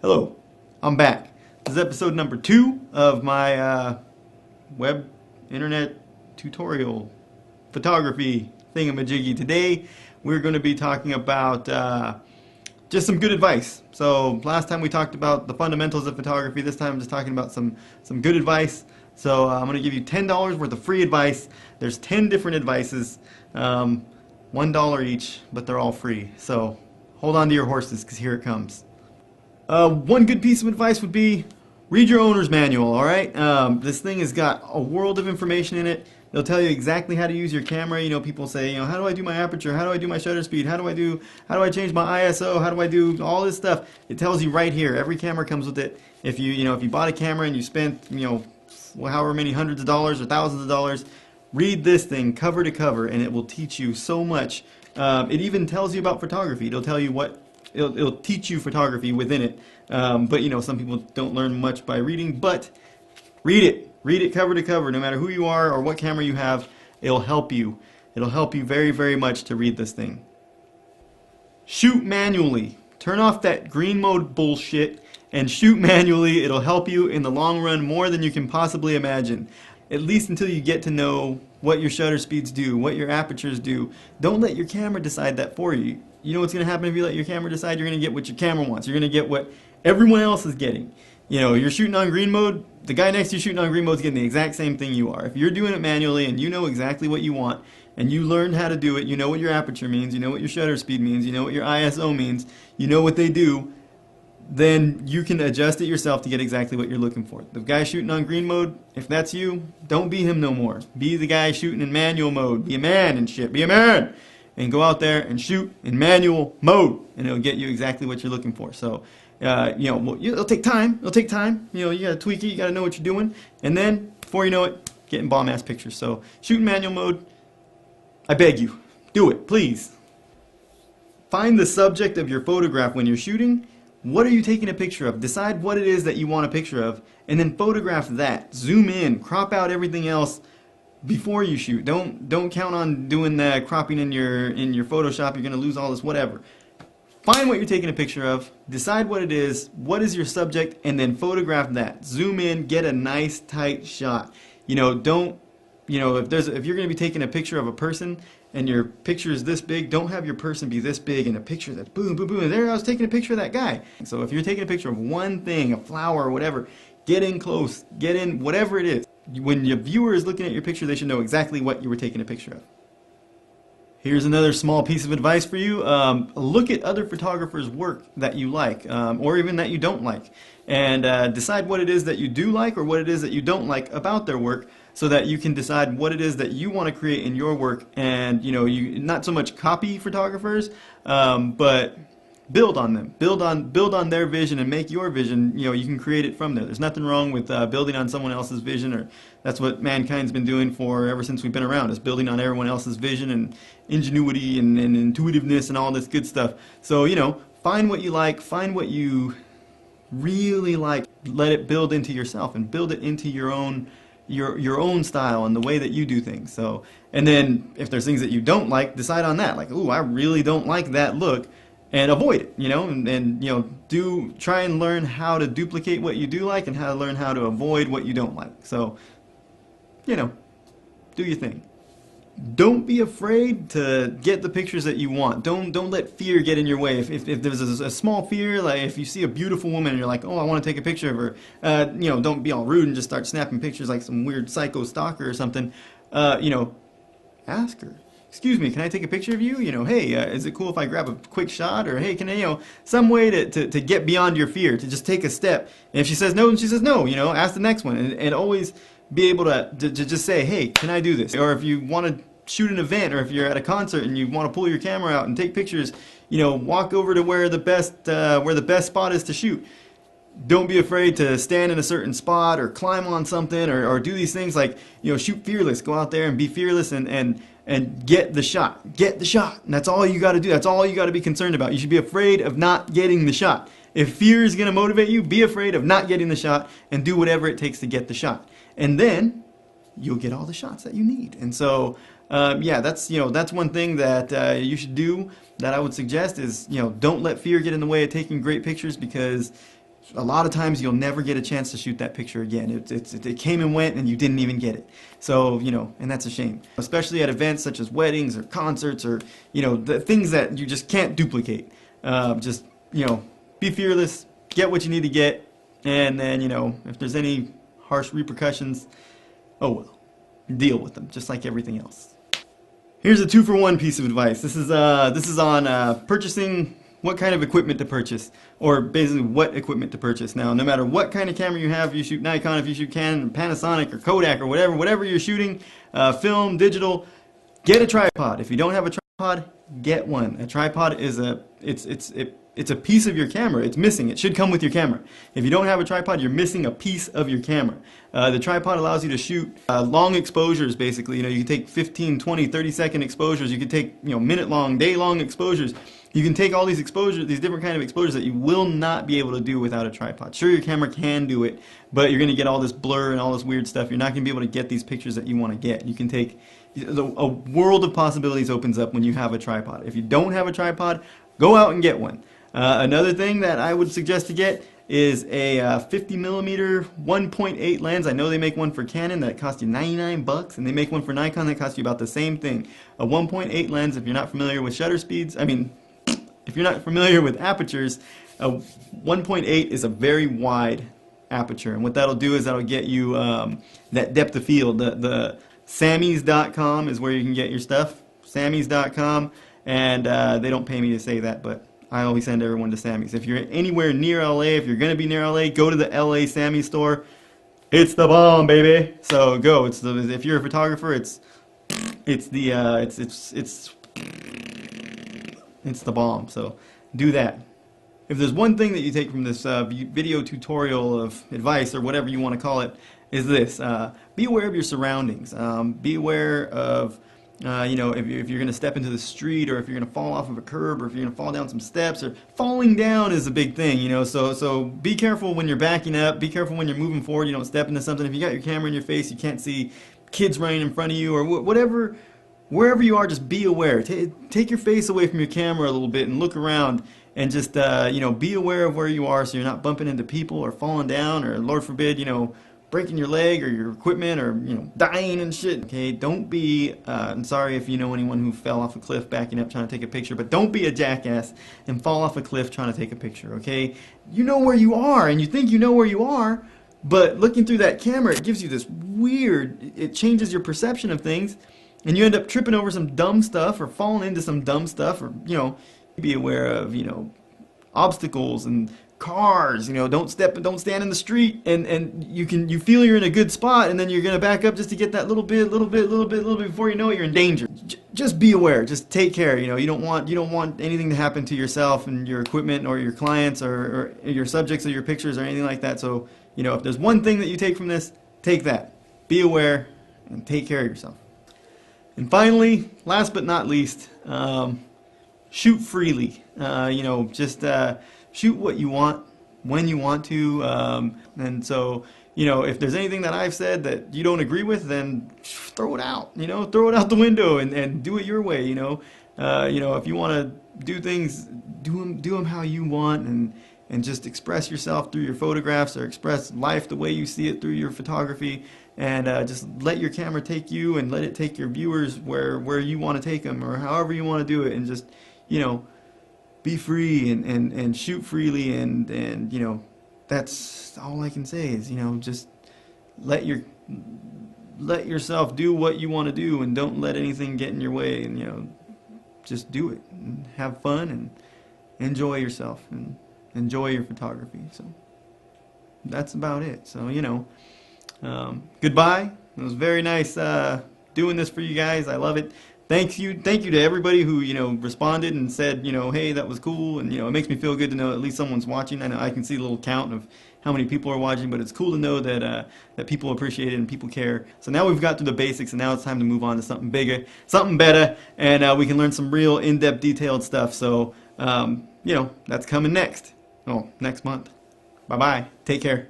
Hello, I'm back. This is episode number 2 of my web internet tutorial photography thingamajiggy. Today we're going to be talking about just some good advice. So last time we talked about the fundamentals of photography. This time I'm just talking about some good advice. So I'm going to give you $10 worth of free advice. There's 10 different advices, $1 each, but they're all free. So hold on to your horses because here it comes. One good piece of advice would be read your owner's manual, alright? This thing has got a world of information in it. It'll tell you exactly how to use your camera. You know, people say, how do I do my aperture? How do I do my shutter speed? How do I change my ISO? How do I do all this stuff? It tells you right here. Every camera comes with it. If you bought a camera and you spent, however many hundreds of dollars or thousands of dollars, read this thing cover to cover and it will teach you so much. It even tells you about photography. It'll tell you it'll teach you photography within it. But some people don't learn much by reading, but read it. Read it cover to cover, no matter who you are or what camera you have. It'll help you. It'll help you very, very much to read this thing. Shoot manually. Turn off that green mode bullshit and shoot manually. It'll help you in the long run more than you can possibly imagine. At least until you get to know what your shutter speeds do, what your apertures do. Don't let your camera decide that for you. You know what's going to happen if you let your camera decide? You're going to get what your camera wants. You're going to get what everyone else is getting. You're shooting on green mode, the guy next to you shooting on green mode is getting the exact same thing you are. If you're doing it manually and you know exactly what you want, and you learned how to do it, you know what your aperture means, you know what your shutter speed means, you know what your ISO means, you know what they do, then you can adjust it yourself to get exactly what you're looking for. The guy shooting on green mode, if that's you, don't be him no more. Be the guy shooting in manual mode. Be a man and shit. Be a man! And go out there and shoot in manual mode, and it'll get you exactly what you're looking for. So, it'll take time. It'll take time. You gotta tweak it. You gotta know what you're doing, and then before you know it, getting bomb-ass pictures. So, shoot in manual mode. I beg you, do it, please. Find the subject of your photograph when you're shooting. What are you taking a picture of? Decide what it is that you want a picture of, and then photograph that. Zoom in. Crop out everything else before you shoot. Don't count on doing that cropping in your Photoshop. You're gonna lose all this whatever. Find what you're taking a picture of, decide what it is, what is your subject, and then photograph that. Zoom in, get a nice tight shot. If you're going to be taking a picture of a person and your picture is this big, don't have your person be this big and a picture that's boom, boom, boom, and there I was taking a picture of that guy. So if you're taking a picture of one thing, a flower or whatever, get in close, get in whatever it is. When your viewer is looking at your picture, they should know exactly what you were taking a picture of. Here's another small piece of advice for you. Look at other photographers' work that you like, or even that you don't like, and decide what it is that you do like or what it is that you don't like about their work, so that you can decide what it is that you want to create in your work. And you not so much copy photographers, but build on them. Build on their vision and make your vision. You can create it from there. There's nothing wrong with building on someone else's vision, or that's what mankind's been doing for ever since we've been around, is building on everyone else's vision and ingenuity and intuitiveness and all this good stuff. So, find what you like, find what you really like, let it build into yourself and build it into your own style and the way that you do things. So, and then if there's things that you don't like, decide on that. Like, ooh, I really don't like that look. And avoid it, and try and learn how to duplicate what you do like and how to learn how to avoid what you don't like. So, do your thing. Don't be afraid to get the pictures that you want. Don't let fear get in your way. If there's a small fear, like if you see a beautiful woman and you're like, oh, I want to take a picture of her, don't be all rude and just start snapping pictures like some weird psycho stalker or something. Ask her. Excuse me, can I take a picture of you? Hey, is it cool if I grab a quick shot? Or hey, can I, some way to get beyond your fear, to just take a step. And if she says no, then she says no, ask the next one. And always be able to just say, hey, can I do this? Or if you want to shoot an event, or if you're at a concert and you want to pull your camera out and take pictures, walk over to where the best spot is to shoot. Don't be afraid to stand in a certain spot or climb on something or do these things like, shoot fearless. Go out there and be fearless and get the shot. Get the shot. And that's all you got to do. That's all you got to be concerned about. You should be afraid of not getting the shot. If fear is going to motivate you, be afraid of not getting the shot and do whatever it takes to get the shot. And then you'll get all the shots that you need. And so, that's one thing that you should do, that I would suggest is, don't let fear get in the way of taking great pictures, because a lot of times you'll never get a chance to shoot that picture again. It came and went and you didn't even get it. So, you know, and that's a shame. Especially at events such as weddings or concerts or, you know, the things that you just can't duplicate. Just, you know, be fearless, get what you need to get, and then, you know, if there's any harsh repercussions, oh well, deal with them, just like everything else. Here's a 2-for-1 piece of advice. This is on purchasing, what kind of equipment to purchase, or basically what equipment to purchase. Now, no matter what kind of camera you have, if you shoot Nikon, if you shoot Canon, Panasonic, or Kodak, or whatever you're shooting, film, digital, get a tripod. If you don't have a tripod, get one. A tripod is it's a piece of your camera. It's missing. It should come with your camera. If you don't have a tripod, you're missing a piece of your camera. The tripod allows you to shoot long exposures, basically. You know, you can take 15, 20, 30-second exposures. You can take, you know, minute-long, day-long exposures. You can take all these exposures, these different kind of exposures that you will not be able to do without a tripod. Sure, your camera can do it, but you're going to get all this blur and all this weird stuff. You're not going to be able to get these pictures that you want to get. You can take, a world of possibilities opens up when you have a tripod. If you don't have a tripod, go out and get one. Another thing that I would suggest to get is a 50mm 1.8 lens. I know they make one for Canon that costs you 99 bucks, and they make one for Nikon that costs you about the same thing. A 1.8 lens, if you're not familiar with shutter speeds, if you're not familiar with apertures, a 1.8 is a very wide aperture, and what that'll do is that'll get you that depth of field. The Sammys.com is where you can get your stuff. Sammys.com, and they don't pay me to say that, but I always send everyone to Sammy's. If you're anywhere near LA, if you're going to be near LA, go to the LA Sammy store. It's the bomb, baby. So go. If you're a photographer, it's the bomb. So do that. If there's one thing that you take from this video tutorial of advice, or whatever you want to call it, is this: be aware of your surroundings. Be aware of you know, if you're going to step into the street, or if you're going to fall off of a curb, or if you're going to fall down some steps, or falling down is a big thing, you know, so be careful when you're backing up, be careful when you're moving forward, you don't step into something. If you got your camera in your face, you can't see kids running in front of you, or whatever, wherever you are, just be aware. Take your face away from your camera a little bit and look around, and just, you know, be aware of where you are so you're not bumping into people or falling down, or Lord forbid, you know, breaking your leg or your equipment, or, you know, dying and shit. Okay, don't be, I'm sorry if you know anyone who fell off a cliff backing up trying to take a picture, but don't be a jackass and fall off a cliff trying to take a picture, okay? You know where you are, and you think you know where you are, but looking through that camera, it gives you this weird, it changes your perception of things, and you end up tripping over some dumb stuff, or falling into some dumb stuff, or, you know, be aware of, you know, obstacles and cars, you know, don't stand in the street, and you feel you're in a good spot, and then you're gonna back up just to get that little bit before you know it, you're in danger. Just be aware, just take care. You know, you don't want anything to happen to yourself and your equipment, or your clients, or your subjects of your pictures, or anything like that. So, you know, if there's one thing that you take from this, take that. Be aware and take care of yourself. And finally, last but not least, shoot freely. You know, just shoot what you want, when you want to, and so, you know, if there's anything that I've said that you don't agree with, then throw it out, you know, throw it out the window, and do it your way, you know. You know, if you want to do things, do them how you want, and just express yourself through your photographs, or express life the way you see it through your photography, and just let your camera take you, and let it take your viewers where you want to take them, or however you want to do it, and just, you know, be free and shoot freely, and you know, that's all I can say is, you know, just let yourself do what you want to do, and don't let anything get in your way, and, you know, just do it and have fun and enjoy yourself and enjoy your photography. So that's about it. So, you know, goodbye. It was very nice doing this for you guys. I love it. Thank you to everybody who, you know, responded and said, you know, hey, that was cool, and, you know, it makes me feel good to know at least someone's watching. I know I can see a little count of how many people are watching, but it's cool to know that that people appreciate it and people care. So now we've got through the basics, and now it's time to move on to something bigger, something better, and we can learn some real in-depth, detailed stuff. So, you know, that's coming next. Oh, next month. Bye-bye. Take care.